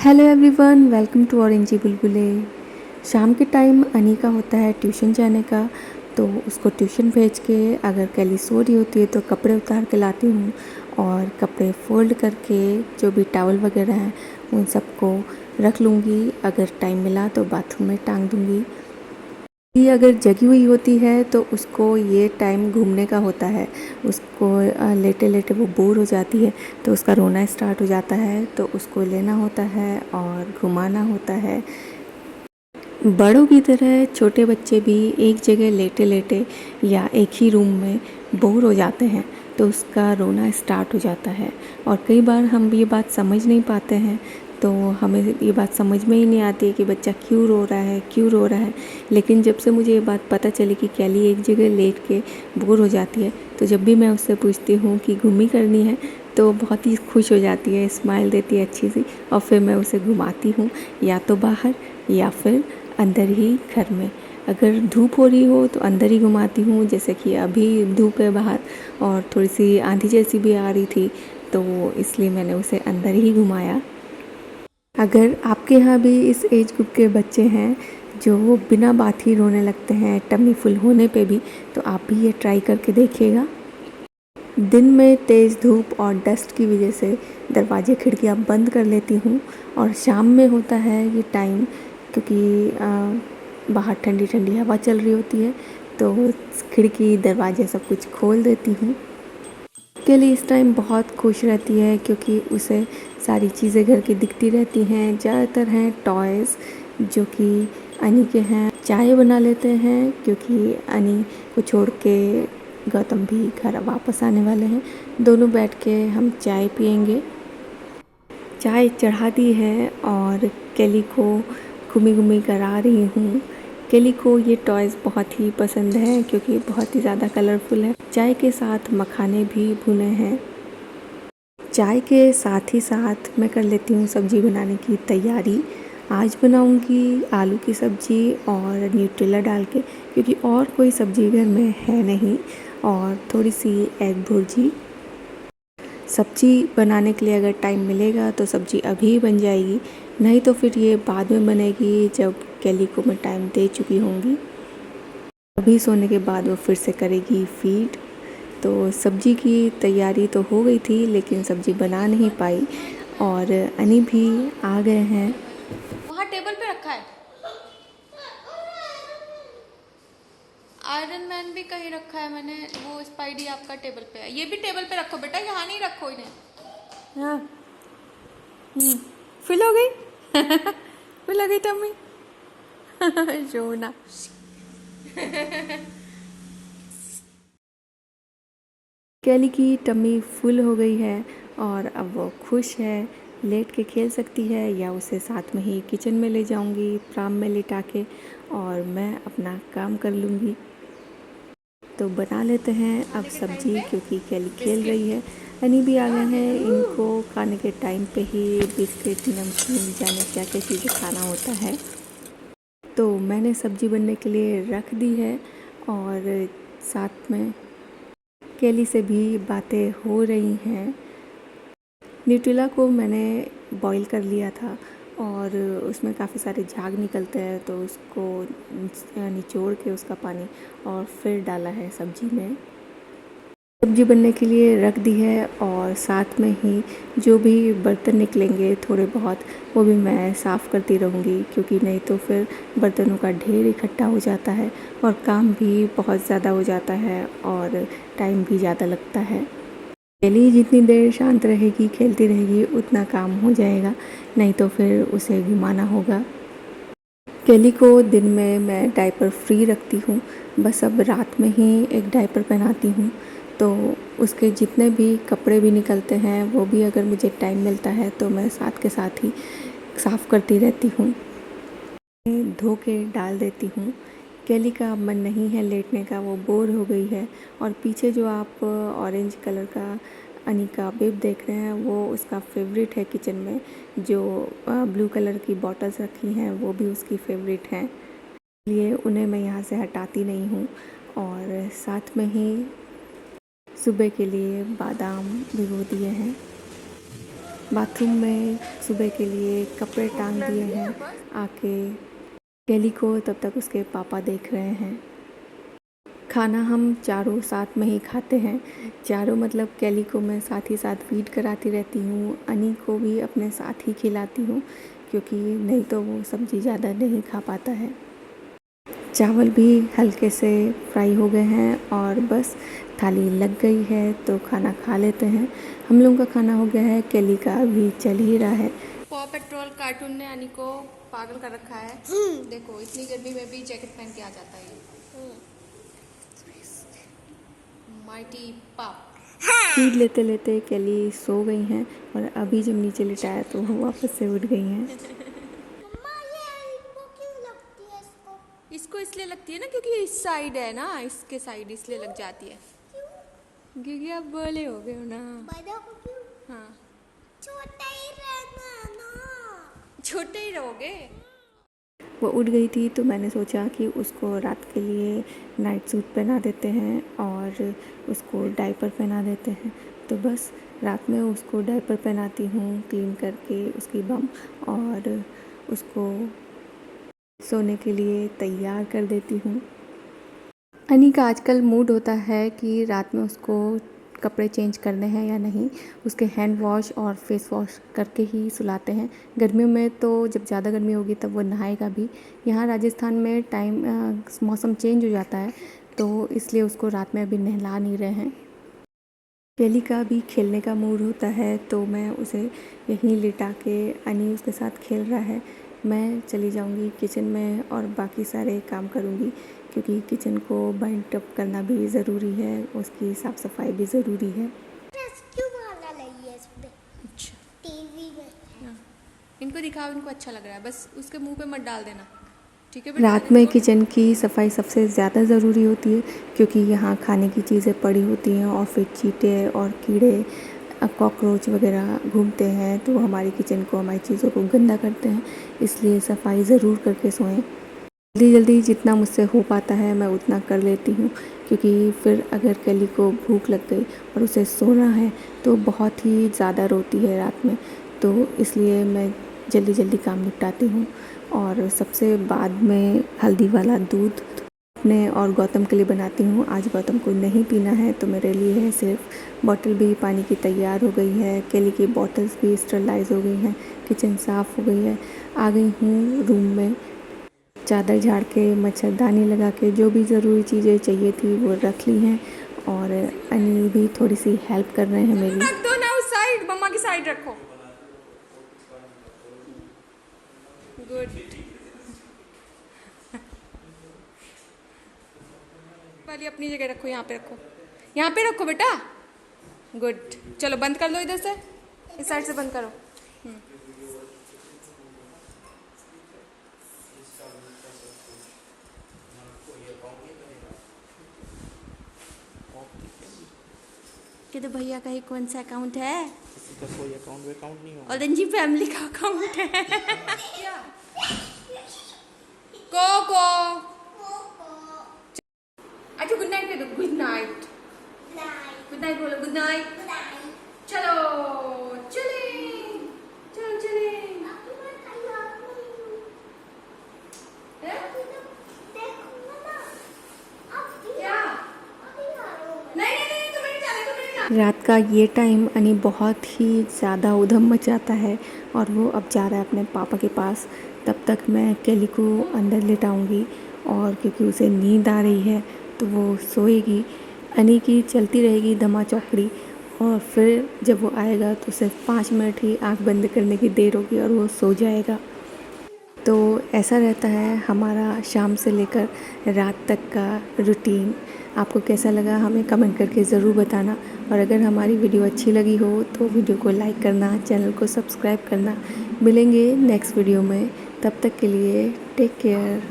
Hello everyone, welcome to orangey बुलबुले। शाम के टाइम अनी का होता है ट्यूशन जाने का, तो उसको ट्यूशन भेज के अगर कैली सो रही होती है तो कपड़े उतार के लाती हूँ और कपड़े फोल्ड करके जो भी टॉवल वगैरह हैं उन सबको रख लूँगी। अगर टाइम मिला तो बाथरूम में टांग दूँगी। ये अगर जगी हुई होती है तो उसको ये टाइम घूमने का होता है। उसको लेटे लेटे वो बोर हो जाती है तो उसका रोना स्टार्ट हो जाता है, तो उसको लेना होता है और घुमाना होता है। बड़ों की तरह छोटे बच्चे भी एक जगह लेटे लेटे या एक ही रूम में बोर हो जाते हैं तो उसका रोना स्टार्ट हो जाता है। और कई बार हम ये बात समझ नहीं पाते हैं, तो हमें ये बात समझ में ही नहीं आती है कि बच्चा क्यों रो रहा है, क्यों रो रहा है। लेकिन जब से मुझे ये बात पता चली कि कैली एक जगह लेट के बोर हो जाती है, तो जब भी मैं उससे पूछती हूँ कि घूमी करनी है तो बहुत ही खुश हो जाती है, स्माइल देती है अच्छी सी। और फिर मैं उसे घुमाती हूँ या तो बाहर या फिर अंदर ही घर में। अगर धूप हो रही हो तो अंदर ही घुमाती हूँ, जैसे कि अभी धूप है बाहर और थोड़ी सी आंधी जैसी भी आ रही थी, तो इसलिए मैंने उसे अंदर ही घुमाया। अगर आपके यहाँ भी इस एज ग्रुप के बच्चे हैं जो बिना बात ही रोने लगते हैं टमी फुल होने पे भी, तो आप भी ये ट्राई करके देखिएगा। दिन में तेज़ धूप और डस्ट की वजह से दरवाजे खिड़कियाँ बंद कर लेती हूँ, और शाम में होता है ये टाइम क्योंकि बाहर ठंडी ठंडी हवा चल रही होती है, तो खिड़की दरवाजे सब कुछ खोल देती हूँ। के लिए इस टाइम बहुत खुश रहती है क्योंकि उसे सारी चीज़ें घर की दिखती रहती हैं। ज़्यादातर हैं टॉयज़ जो कि अनी के हैं। चाय बना लेते हैं क्योंकि अनी को छोड़ के गौतम भी घर वापस आने वाले हैं। दोनों बैठ के हम चाय पियेंगे। चाय चढ़ा दी है और केली को घूमी घूमी करा रही हूँ। केली को ये टॉयज़ बहुत ही पसंद है क्योंकि बहुत ही ज़्यादा कलरफुल है। चाय के साथ मखाने भी भुने हैं। चाय के साथ ही साथ मैं कर लेती हूँ सब्ज़ी बनाने की तैयारी। आज बनाऊँगी आलू की सब्ज़ी और न्यूट्रेला डाल के, क्योंकि और कोई सब्ज़ी घर में है नहीं, और थोड़ी सी एग भुर्जी। सब्ज़ी बनाने के लिए अगर टाइम मिलेगा तो सब्ज़ी अभी बन जाएगी, नहीं तो फिर ये बाद में बनेगी जब केली को मैं टाइम दे चुकी होंगी। अभी सोने के बाद वो फिर से करेगी फीड। तो सब्ज़ी की तैयारी तो हो गई थी लेकिन सब्ज़ी बना नहीं पाई, और अनी भी आ गए हैं। वहाँ टेबल पे रखा है। आयरन मैन भी कहीं रखा है मैंने, वो स्पाइडी आपका टेबल पे है। ये भी टेबल पे रखो बेटा, यहाँ नहीं रखो इन्हें। हाँ, फिल हो गई फिल हो गई टम्मी जोना। कैली की टम्मी फुल हो गई है और अब वो खुश है, लेट के खेल सकती है या उसे साथ में ही किचन में ले जाऊंगी प्राम में लिटा के, और मैं अपना काम कर लूँगी। तो बना लेते हैं अब सब्ज़ी क्योंकि कैली खेल रही है। अनी भी आ गए हैं, इनको खाने के टाइम पे ही बिस्किट नमकीन जाने क्या क्या चीज़ें खाना होता है। तो मैंने सब्ज़ी बनने के लिए रख दी है और साथ में केली से भी बातें हो रही हैं। न्यूट्रेला को मैंने बॉईल कर लिया था और उसमें काफ़ी सारे झाग निकलते हैं, तो उसको निचोड़ के उसका पानी और फिर डाला है सब्ज़ी में। सब्ज़ी बनने के लिए रख दी है, और साथ में ही जो भी बर्तन निकलेंगे थोड़े बहुत वो भी मैं साफ़ करती रहूँगी, क्योंकि नहीं तो फिर बर्तनों का ढेर इकट्ठा हो जाता है और काम भी बहुत ज़्यादा हो जाता है और टाइम भी ज़्यादा लगता है। केली जितनी देर शांत रहेगी, खेलती रहेगी, उतना काम हो जाएगा, नहीं तो फिर उसे घुमाना होगा। केली को दिन में मैं डायपर फ्री रखती हूँ, बस अब रात में ही एक डायपर पहनाती हूँ। तो उसके जितने भी कपड़े भी निकलते हैं वो भी अगर मुझे टाइम मिलता है तो मैं साथ के साथ ही साफ़ करती रहती हूँ, धो के डाल देती हूँ। केली का मन नहीं है लेटने का, वो बोर हो गई है। और पीछे जो आप ऑरेंज कलर का अनी का बेब देख रहे हैं वो उसका फेवरेट है किचन में। जो ब्लू कलर की बॉटल्स रखी हैं वो भी उसकी फेवरेट हैं, इसलिए उन्हें मैं यहाँ से हटाती नहीं हूँ। और साथ में ही सुबह के लिए बादाम भिगो दिए हैं। बाथरूम में सुबह के लिए कपड़े टांग दिए हैं आके केली को, तब तक उसके पापा देख रहे हैं। खाना हम चारों साथ में ही खाते हैं। चारों मतलब केली को मैं साथ ही साथ फीड कराती रहती हूँ, अनी को भी अपने साथ ही खिलाती हूँ क्योंकि नहीं तो वो सब्ज़ी ज़्यादा नहीं खा पाता है। चावल भी हल्के से फ्राई हो गए हैं और बस थाली लग गई है तो खाना खा लेते हैं। हम लोगों का खाना हो गया है, केली का अभी चल ही रहा है। पॉ पेट्रोल कार्टून ने अनी को पागल कर रखा है। देखो इतनी गर्मी में भी जैकेट पहन के आ जाता है ये। माइटी पाप। फीड लेते लेते केली सो गई हैं और अभी जब नीचे लिटाया तो वो वापस से उठ गई हैं। मम्मा ये इनको क्यों लगती है इसको? इसको इसलिए लगती है ना क्योंकि इस साइड है ना, इसके साइड इसलिए लग जाती है। क्योंकि आप बड़े हो गए हो ना। बड़ा हो क्यों? हाँ छोटा ही रहना है ना। छोटे ही रहोगे। वो उठ गई थी तो मैंने सोचा कि उसको रात के लिए नाइट सूट पहना देते हैं और उसको डायपर पहना देते हैं। तो बस रात में उसको डायपर पहनाती हूँ क्लीन करके उसकी बम, और उसको सोने के लिए तैयार कर देती हूँ। अनी का आजकल मूड होता है कि रात में उसको कपड़े चेंज करने हैं या नहीं, उसके हैंड वॉश और फेस वॉश करके ही सुलाते हैं। गर्मियों में तो जब ज़्यादा गर्मी होगी तब वो नहाएगा भी। यहाँ राजस्थान में मौसम चेंज हो जाता है तो इसलिए उसको रात में अभी नहला नहीं रहे हैं। केली का भी खेलने का मूड होता है तो मैं उसे यहीं लिटा के, अनी उसके साथ खेल रहा है, मैं चली जाऊंगी किचन में और बाकी सारे काम करूंगी क्योंकि किचन को बाइंड अप करना भी ज़रूरी है, उसकी साफ़ सफाई भी ज़रूरी है। रेस्क्यू वाला लगी है इसमें अच्छा टीवी में। हाँ। इनको दिखाओ, इनको अच्छा लग रहा है, बस उसके मुंह पे मत डाल देना, ठीक है रात में किचन की सफाई सबसे ज़्यादा ज़रूरी होती है क्योंकि यहाँ खाने की चीज़ें पड़ी होती हैं और फिर चींटे और कीड़े, कॉकरोच वगैरह घूमते हैं तो हमारी किचन को, हमारी चीज़ों को गंदा करते हैं, इसलिए सफाई ज़रूर करके सोएं। जल्दी जल्दी जितना मुझसे हो पाता है मैं उतना कर लेती हूँ क्योंकि फिर अगर केली को भूख लग गई और उसे सोना है तो बहुत ही ज़्यादा रोती है रात में, तो इसलिए मैं जल्दी जल्दी काम निपटाती हूँ। और सबसे बाद में हल्दी वाला दूध अपने और गौतम के लिए बनाती हूँ। आज गौतम को नहीं पीना है तो मेरे लिए है सिर्फ। बॉटल भी पानी की तैयार हो गई है, केली की बॉटल्स भी स्टरलाइज हो गई हैं, किचन साफ़ हो गई है। आ गई हूँ रूम में, चादर झाड़ के, मच्छरदानी लगा के, जो भी ज़रूरी चीज़ें चाहिए थी वो रख ली हैं और अनी भी थोड़ी सी हेल्प कर रहे हैं मेरी। रख दो ना उस साइड, मम्मा की साइड रखो। गुड वाली अपनी जगह रखो, यहाँ पे रखो, यहाँ पे रखो बेटा। गुड, चलो बंद कर लो, इधर से इस साइड से बंद करो। कि तो भैया का ही कौन सा अकाउंट है? किसी का कोई अकाउंट नहीं होगा। ऑरेंजी फैमिली का अकाउंट है। कोको अच्छा गुड नाइट कह दो, गुड नाइट, गुड नाइट बोलो, गुड नाइट। चलो चले, चलो चले। रात का ये टाइम अनी बहुत ही ज़्यादा उधम मचाता है और वो अब जा रहा है अपने पापा के पास। तब तक मैं केली को अंदर लेटाऊंगी और क्योंकि उसे नींद आ रही है तो वो सोएगी। अनी की चलती रहेगी धमा चौकड़ी और फिर जब वो आएगा तो सिर्फ 5 मिनट ही आंख बंद करने की देर होगी और वो सो जाएगा। तो ऐसा रहता है हमारा शाम से लेकर रात तक का रूटीन। आपको कैसा लगा हमें कमेंट करके ज़रूर बताना, और अगर हमारी वीडियो अच्छी लगी हो तो वीडियो को लाइक करना, चैनल को सब्सक्राइब करना। मिलेंगे नेक्स्ट वीडियो में, तब तक के लिए टेक केयर।